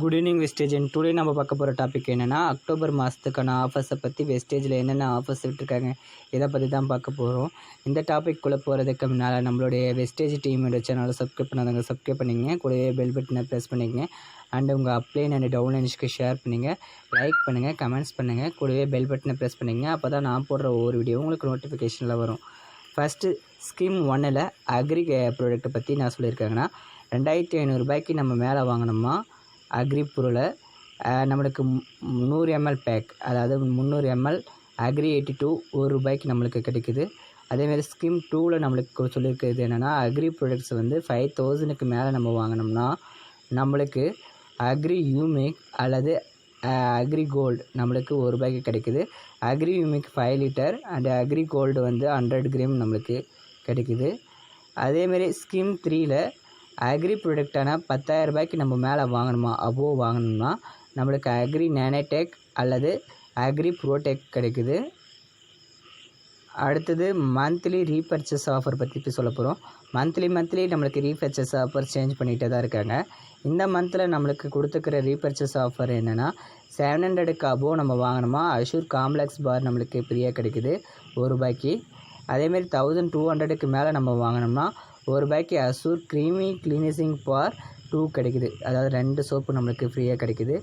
Good evening wastage. Today நம்ம பார்க்க போகிற டாபிக் என்னென்னா, அக்டோபர் மாதத்துக்கான ஆஃபர்ஸை பற்றி வெஸ்டேஜில் என்னென்ன ஆஃபர்ஸ் விட்டுருக்காங்க இதை பற்றி தான் பார்க்க போகிறோம். இந்த டாபிக்குள்ளே போகிறதுக்கு முன்னால் நம்மளுடைய வெஸ்டேஜ் டீமோட சேனலை சப்ஸ்கிரைப் பண்ணாதவங்க சப்ஸ்கிரைப் பண்ணிங்க, கூடவே பெல் பட்டனை ப்ரெஸ் பண்ணிக்கங்க. அண்ட் உங்கள் அப்ளைன் அண்ட் டவுன்லைன்ஸ்க்கு ஷேர் பண்ணுங்கள், லைக் பண்ணுங்கள், கமெண்ட்ஸ் பண்ணுங்கள், கூடவே பெல் பட்டனை ப்ரெஸ் பண்ணிங்க. அப்போ தான் நான் போடுற ஒவ்வொரு வீடியோ உங்களுக்கு நோட்டிஃபிகேஷனில் வரும். ஃபஸ்ட்டு ஸ்கீம் 1ல் அக்ரி ப்ராடக்ட்டை பற்றி நான் சொல்லியிருக்காங்கன்னா, 2500 நம்ம மேலே வாங்கினோமா அக்ரி பொருளை நம்மளுக்கு 100 ml பேக், அதாவது 300 ml அக்ரி 82 ₹1 நம்மளுக்கு கிடைக்குது. அதேமாதிரி ஸ்கீம் 2ல் நம்மளுக்கு சொல்லியிருக்கிறது என்னென்னா, அக்ரி ப்ராடக்ட்ஸ் வந்து 5000க்கு மேலே நம்ம வாங்கினோம்னா நம்மளுக்கு அக்ரி யூமிக் அல்லது அக்ரி கோல்டு நம்மளுக்கு ₹1 கிடைக்குது. Agri humic 5 litre and agri gold வந்து 100 கிராம் நம்மளுக்கு கிடைக்குது. அதேமாரி ஸ்கீம் 3ல் அக்ரி ப்ராடக்டான 10,000 நம்ம மேலே வாங்கணுமா வாங்கணும்னா நம்மளுக்கு அக்ரி நேனோடெக் அல்லது அக்ரி ப்ரோடெக் கிடைக்குது. அடுத்தது மந்த்லி ரீபர்ச்சேஸ் ஆஃபர் பற்றி சொல்ல போகிறோம். மந்த்லி நம்மளுக்கு ரீபர்ச்சேஸ் ஆஃபர் சேஞ்ச் பண்ணிகிட்டே தான் இருக்காங்க. இந்த மந்தில் நம்மளுக்கு கொடுத்துக்கிற ரீபர்ச்சேஸ் ஆஃபர் என்னென்னா, 700க்கு நம்ம வாங்கணுமா அஷூர் காம்ப்ளெக்ஸ் பார் நம்மளுக்கு ஃப்ரீயாக கிடைக்குது ₹1. அதேமாரி 1200க்கு மேலே நம்ம வாங்கினோம்னா ₹1 அஷூர் க்ரீமி கிளீனிசிங் பார் 2 கிடைக்குது. அதாவது 2 சோப்பு நம்மளுக்கு ஃப்ரீயாக கிடைக்குது.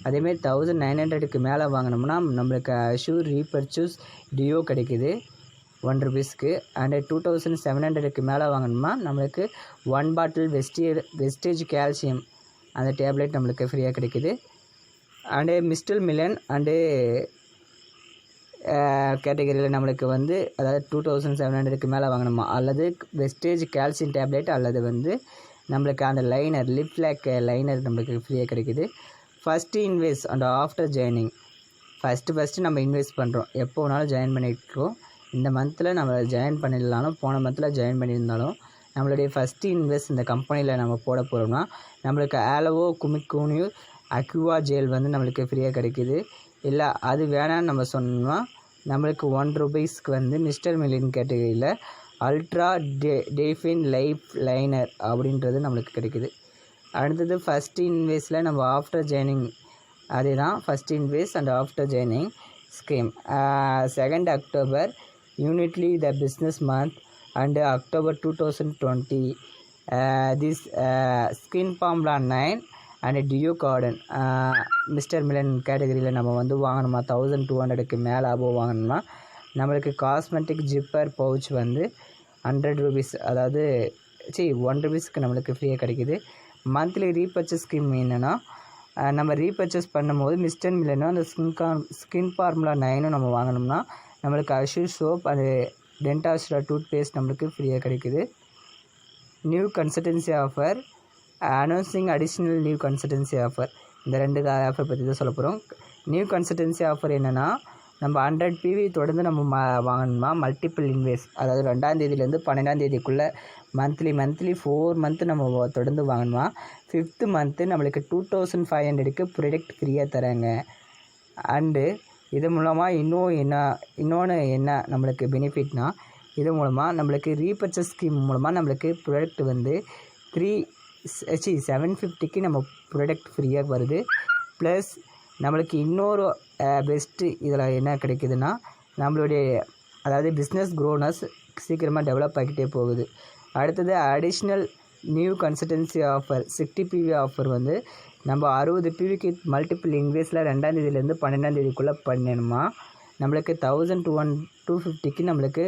அதேமாரி 1900க்கு மேலே வாங்கினோம்னா நம்மளுக்கு அஷூர் ரீபர்ச்சூஸ் டியோ கிடைக்குது ₹1. அண்டு 2700க்கு மேலே வாங்கினோம்னா நம்மளுக்கு 1 பாட்டில் வெஸ்டேஜ் கால்சியம் அந்த டேப்லெட் நம்மளுக்கு ஃப்ரீயாக கிடைக்குது. அண்டு மிஸ்டர் மிலன் அண்டு கேட்டகரியில் நம்மளுக்கு வந்து அதாவது 2700க்கு மேலே வாங்கணுமா அல்லது வெஸ்டேஜ் கால்சியம் டேப்லெட் அல்லது வந்து நம்மளுக்கு அந்த லைனர் லிப் லாக் லைனர் நம்மளுக்கு ஃப்ரீயாக கிடைக்குது. First invest and after joining. First நம்ம இன்வெஸ்ட் பண்ணுறோம், எப்போ வேணாலும் ஜாயின் பண்ணியிருக்கோம். இந்த மந்தில் நம்ம ஜாயின் பண்ணிடலாலும் போன மந்தில் ஜாயின் பண்ணியிருந்தாலும் நம்மளுடைய ஃபஸ்ட்டு இன்வெஸ்ட் இந்த கம்பெனியில் நம்ம போட போகிறோம்னா நம்மளுக்கு ஆலோவோ குமிக்கூனியூ அக்வா ஜெல் வந்து நம்மளுக்கு ஃப்ரீயாக கிடைக்குது. இல்லை அது வேணான்னு நம்ம சொன்னோம்னா நம்மளுக்கு ₹1 வந்து மிஸ்டர் மிலின் கேட்டகரியில் அல்ட்ரா டேஃபின் லைஃப் லைனர் அப்படின்றது நம்மளுக்கு கிடைக்குது. அடுத்தது ஃபஸ்ட் இன்வெஸ்ட்டில் நம்ம ஆஃப்டர் ஜாயினிங் அதே தான் first invest and after joining scheme 2 October யூனிட்லி the business month and October 2020 this skin formula 9 and டியோ கார்டன் மிஸ்டர் மிலன் கேட்டகரியில் நம்ம வந்து வாங்கணுமா 1200க்கு மேலே வாங்கணும்னா நம்மளுக்கு காஸ்மெட்டிக் ஜிப்பர் பவுச் வந்து ₹100, அதாவது ₹1 நம்மளுக்கு ஃப்ரீயாக கிடைக்குது. மந்த்லி ரீபர்ச்சேஸ் ஸ்கீம் என்னென்னா, நம்ம ரீபர்ச்சேஸ் பண்ணும்போது மிஸ்டர் மிலனும் அந்த ஸ்கின் ஃபார்முலா 9 நம்ம வாங்கினோம்னா நம்மளுக்கு அஷூர் சோப் அது டென்டாஸ்டா டூத் பேஸ்ட் நம்மளுக்கு ஃப்ரீயாக கிடைக்குது. New consultancy offer announcing additional new consultancy offer. இந்த 2 ஆஃபர் பற்றி தான் சொல்ல போகிறோம். நியூ கன்சல்டன்சி ஆஃபர் என்னென்னா, நம்ம 100 PV தொடர்ந்து நம்ம வாங்கணுமா மல்டிபிள் இன்வெஸ்ட், அதாவது 2ஆம் தேதியிலேருந்து 12ஆம் தேதிக்குள்ளே மந்த்லி 4 மந்த்து நம்ம தொடர்ந்து வாங்கணுமா 5th மந்த்து நம்மளுக்கு 2500க்கு ப்ராடக்ட் ஃப்ரீயாக தராங்க. அண்டு இது மூலமாக இன்னொன்று என்ன நம்மளுக்கு பெனிஃபிட்னால், இது மூலமாக நம்மளுக்கு ரீபர்ச்சேஸ் ஸ்கீம் மூலமாக நம்மளுக்கு ப்ராடக்ட் வந்து 750க்கு நம்ம ப்ராடக்ட் ஃப்ரீயாக வருது. ப்ளஸ் நம்மளுக்கு இன்னொரு பெஸ்ட்டு இதில் என்ன கிடைக்குதுன்னா, நம்மளுடைய அதாவது பிஸ்னஸ் க்ரோனஸ் சீக்கிரமாக டெவலப் ஆகிட்டே போகுது. அடுத்தது additional new consultancy offer 60 PV offer வந்து நம்ம 60 PVக்கு மல்டிபிள் இன்வெஸ்ட்டில் 2ஆம் தேதியிலேருந்து 12ஆம் தேதிக்குள்ளே பண்ணணுமா நம்மளுக்கு 1250க்கு நம்மளுக்கு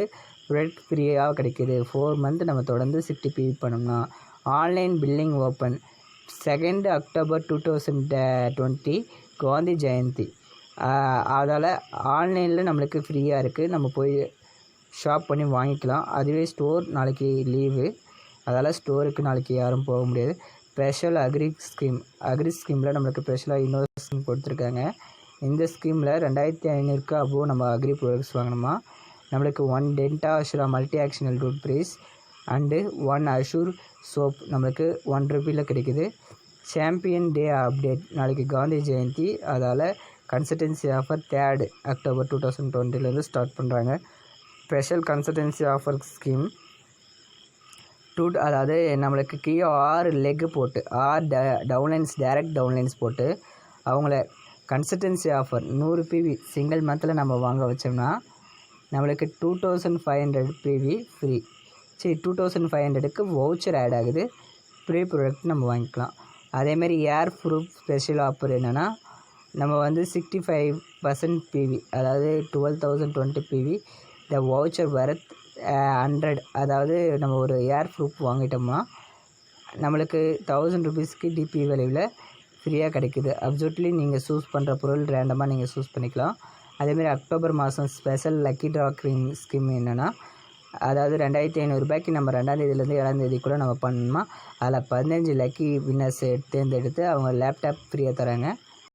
ப்ராடக்ட் ஃப்ரீயாக கிடைக்கிது. 4 மந்த் நம்ம தொடர்ந்து 60 PV பண்ணோம்னா. Online billing open 2 October 2020 Gandhi Jayanti. அதால் ஆன்லைனில் நம்மளுக்கு ஃப்ரீயாக இருக்குது, நம்ம போய் ஷாப் பண்ணி வாங்கிக்கலாம். அதுவே ஸ்டோர் நாளைக்கு லீவு, அதால் ஸ்டோருக்கு நாளைக்கு யாரும் போக முடியாது. ஸ்பெஷல் அக்ரி ஸ்கீமில் நம்மளுக்கு ஸ்பெஷலாக இன்னொரு ஸ்கீம் கொடுத்துருக்காங்க. இந்த ஸ்கீமில் 2500க்கு நம்ம அக்ரி ப்ராடக்ட்ஸ் வாங்கணுமா நம்மளுக்கு 1 Dentassure multi actional tooth brush and 1 Assure soap நம்மளுக்கு ₹1 கிடைக்குது. சாம்பியன் டே அப்டேட் நாளைக்கு காந்தி ஜெயந்தி, அதால் கன்சல்டன்சி ஆஃபர் 3 அக்டோபர் 2020 ஸ்டார்ட் பண்ணுறாங்க. ஸ்பெஷல் கன்சல்டன்சி ஆஃபர் ஸ்கீம் அதாவது நம்மளுக்கு கீழே 6 லெக்கு போட்டு 6 டவுன்லைன்ஸ் டேரெக்ட் டவுன்லைன்ஸ் போட்டு அவங்கள கன்சல்டன்சி ஆஃபர் 100 பிவி சிங்கிள் மந்தில் நம்ம வாங்க வச்சோம்னா நம்மளுக்கு 2500 பிவி ஃப்ரீ. சரி 2500க்கு வவுச்சர் ஆட் ஆகுது, ப்ரீ ப்ராடக்ட் நம்ம வாங்கிக்கலாம். அதேமாரி ஏர் ப்ரூஃப் ஸ்பெஷல் ஆஃபர் என்னென்னா நம்ம வந்து 65% பிவி அதாவது 12,020 பிவி இந்த வவுச்சர் வரத் 100. அதாவது நம்ம ஒரு ஏர் ப்ரூஃப் வாங்கிட்டோம்னா நம்மளுக்கு 1000 ருபீஸ்க்கு டிபி விலையில் ஃப்ரீயாக கிடைக்குது. அப்சல்யூட்லி நீங்கள் சூஸ் பண்ணுற பொருள் ரேண்டமாக நீங்கள் சூஸ் பண்ணிக்கலாம். அதேமாரி அக்டோபர் மாதம் ஸ்பெஷல் லக்கி ட்ரா ஸ்கீம் என்னென்னா அதாவது 2500 ரூபாய்க்கு நம்ம 2ஆம் தேதியிலேருந்து 7ஆம் தேதி கூட நம்ம பண்ணோம்னா அதில் 15 லக்கி வின்னர்ஸ் தேர்ந்தெடுத்து அவங்க லேப்டாப் ஃப்ரீயாக தராங்க.